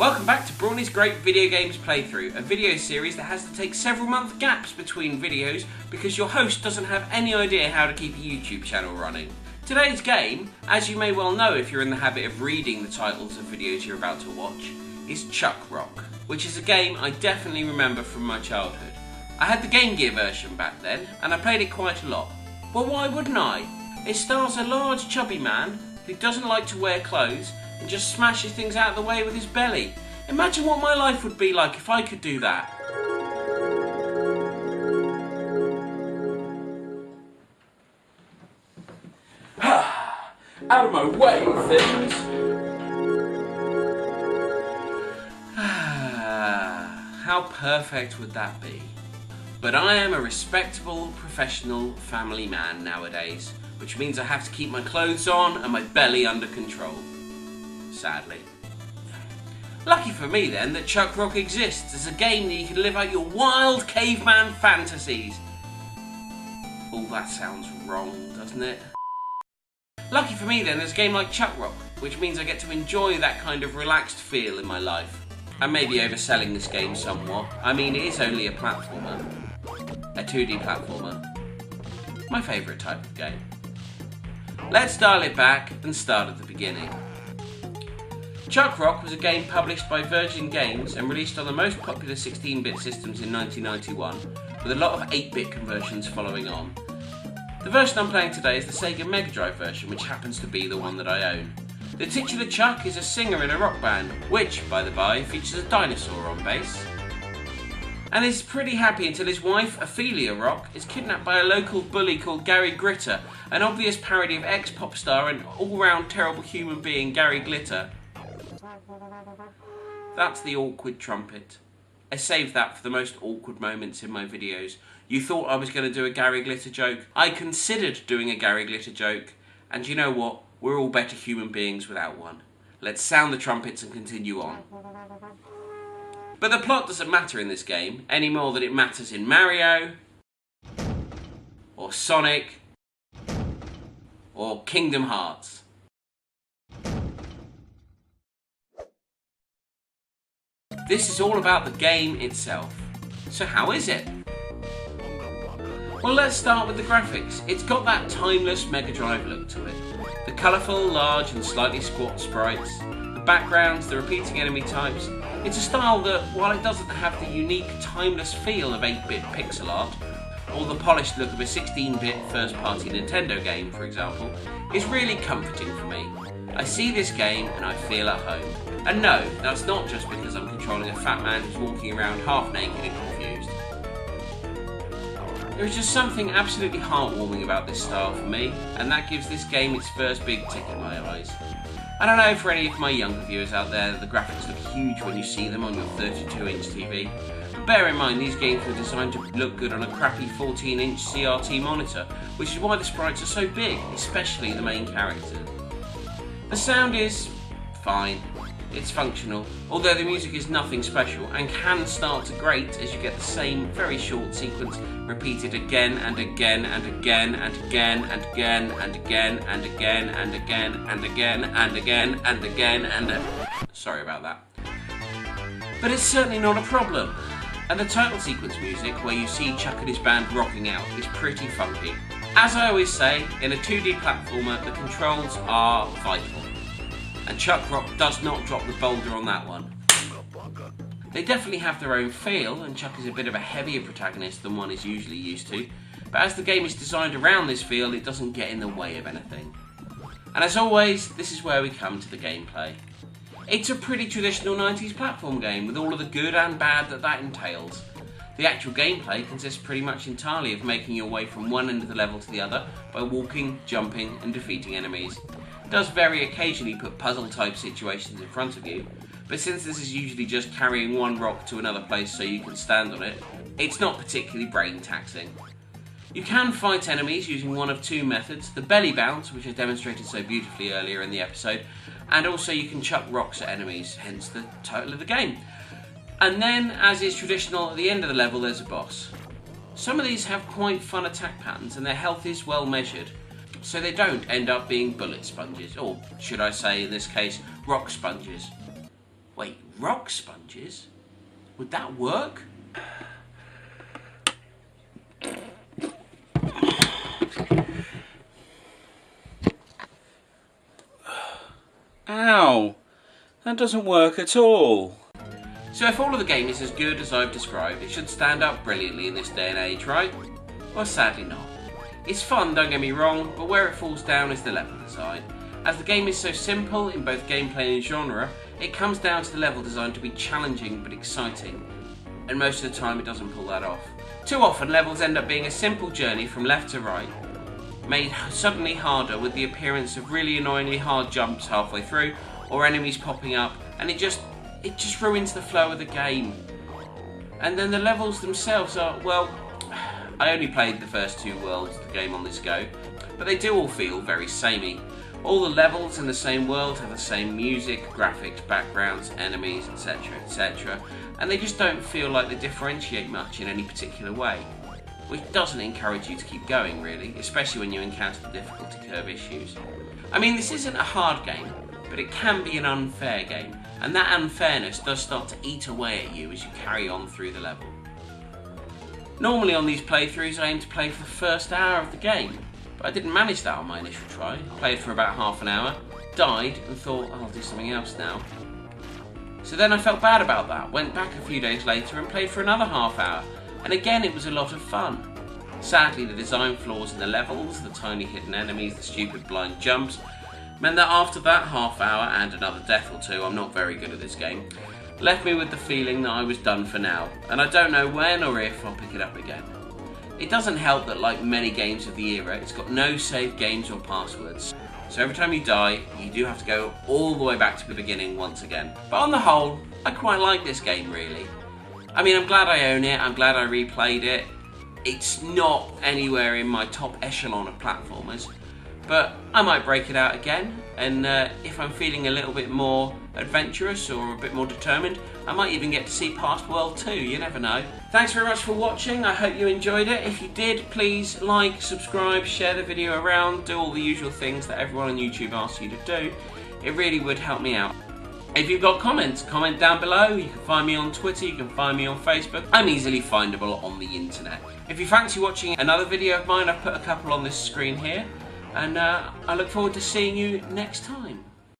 Welcome back to Brawny's Great Video Games Playthrough, a video series that has to take several month gaps between videos because your host doesn't have any idea how to keep a YouTube channel running. Today's game, as you may well know if you're in the habit of reading the titles of videos you're about to watch, is Chuck Rock, which is a game I definitely remember from my childhood. I had the Game Gear version back then, and I played it quite a lot. Well, why wouldn't I? It stars a large chubby man who doesn't like to wear clothes and just smashes things out of the way with his belly. Imagine what my life would be like if I could do that. Out of my way, things. How perfect would that be? But I am a respectable, professional family man nowadays, which means I have to keep my clothes on and my belly under control. Sadly. Lucky for me then that Chuck Rock exists as a game that you can live out your wild caveman fantasies. Oh, that sounds wrong, doesn't it? Lucky for me then there's a game like Chuck Rock, which means I get to enjoy that kind of relaxed feel in my life. I may be overselling this game somewhat. I mean, it is only a platformer. A 2D platformer. My favourite type of game. Let's dial it back and start at the beginning. Chuck Rock was a game published by Virgin Games and released on the most popular 16-bit systems in 1991, with a lot of 8-bit conversions following on. The version I'm playing today is the Sega Mega Drive version, which happens to be the one that I own. The titular Chuck is a singer in a rock band, which, by the by, features a dinosaur on bass. And is pretty happy until his wife, Ophelia Rock, is kidnapped by a local bully called Gary Glitter, an obvious parody of ex-pop star and all-round terrible human being Gary Glitter. That's the awkward trumpet. I saved that for the most awkward moments in my videos. You thought I was going to do a Gary Glitter joke. I considered doing a Gary Glitter joke. And you know what? We're all better human beings without one. Let's sound the trumpets and continue on. But the plot doesn't matter in this game, any more than it matters in Mario, or Sonic, or Kingdom Hearts. This is all about the game itself. So how is it? Well, let's start with the graphics. It's got that timeless Mega Drive look to it. The colourful, large and slightly squat sprites, the backgrounds, the repeating enemy types. It's a style that, while it doesn't have the unique, timeless feel of 8-bit pixel art, or the polished look of a 16-bit first-party Nintendo game, for example, is really comforting for me. I see this game and I feel at home. And no, that's not just because I'm controlling a fat man who's walking around half naked and confused. There is just something absolutely heartwarming about this style for me, and that gives this game its first big tick in my eyes. I don't know for any of my younger viewers out there that the graphics look huge when you see them on your 32-inch TV, but bear in mind these games were designed to look good on a crappy 14-inch CRT monitor, which is why the sprites are so big, especially the main character. The sound is fine. It's functional, although the music is nothing special and can start to grate as you get the same very short sequence repeated again and again and again and again and again and again and again and again and again and again and again and sorry about that. But it's certainly not a problem. And the title sequence music, where you see Chuck and his band rocking out, is pretty funky. As I always say, in a 2D platformer, the controls are vital. And Chuck Rock does not drop the boulder on that one. They definitely have their own feel, and Chuck is a bit of a heavier protagonist than one is usually used to, but as the game is designed around this feel, it doesn't get in the way of anything. And as always, this is where we come to the gameplay. It's a pretty traditional 90s platform game, with all of the good and bad that entails. The actual gameplay consists pretty much entirely of making your way from one end of the level to the other by walking, jumping and defeating enemies. It does very occasionally put puzzle type situations in front of you, but since this is usually just carrying one rock to another place so you can stand on it, it's not particularly brain taxing. You can fight enemies using one of two methods, the belly bounce, which I demonstrated so beautifully earlier in the episode, and also you can chuck rocks at enemies, hence the title of the game. And then, as is traditional, at the end of the level there's a boss. Some of these have quite fun attack patterns and their health is well measured, so they don't end up being bullet sponges, or should I say in this case, rock sponges. Wait, rock sponges? Would that work? Ow! That doesn't work at all. So if all of the game is as good as I've described, it should stand up brilliantly in this day and age, right? Well, sadly not. It's fun, don't get me wrong, but where it falls down is the level design. As the game is so simple in both gameplay and genre, it comes down to the level design to be challenging but exciting. And most of the time it doesn't pull that off. Too often levels end up being a simple journey from left to right, made suddenly harder with the appearance of really annoyingly hard jumps halfway through, or enemies popping up, and it just ruins the flow of the game. And then the levels themselves are, well, I only played the first 2 worlds of the game on this go, but they do all feel very samey. All the levels in the same world have the same music, graphics, backgrounds, enemies, etc, etc, and they just don't feel like they differentiate much in any particular way, which doesn't encourage you to keep going really, especially when you encounter the difficulty curve issues. I mean, this isn't a hard game, but it can be an unfair game, and that unfairness does start to eat away at you as you carry on through the level. Normally on these playthroughs I aim to play for the first hour of the game, but I didn't manage that on my initial try. I played for about half an hour, died, and thought, oh, I'll do something else now. So then I felt bad about that, went back a few days later and played for another half hour, and again it was a lot of fun. Sadly, the design flaws in the levels, the tiny hidden enemies, the stupid blind jumps, meant that after that half hour and another death or two, I'm not very good at this game, left me with the feeling that I was done for now, and I don't know when or if I'll pick it up again. It doesn't help that, like many games of the era, it's got no save games or passwords, so every time you die, you do have to go all the way back to the beginning once again. But on the whole, I quite like this game really. I mean, I'm glad I own it, I'm glad I replayed it. It's not anywhere in my top echelon of platformers, but I might break it out again, and if I'm feeling a little bit more adventurous or a bit more determined, I might even get to see past World 2, you never know. Thanks very much for watching, I hope you enjoyed it. If you did, please like, subscribe, share the video around, do all the usual things that everyone on YouTube asks you to do. It really would help me out. If you've got comments, comment down below. You can find me on Twitter, you can find me on Facebook. I'm easily findable on the internet. If you fancy watching another video of mine, I've put a couple on this screen here. And I look forward to seeing you next time.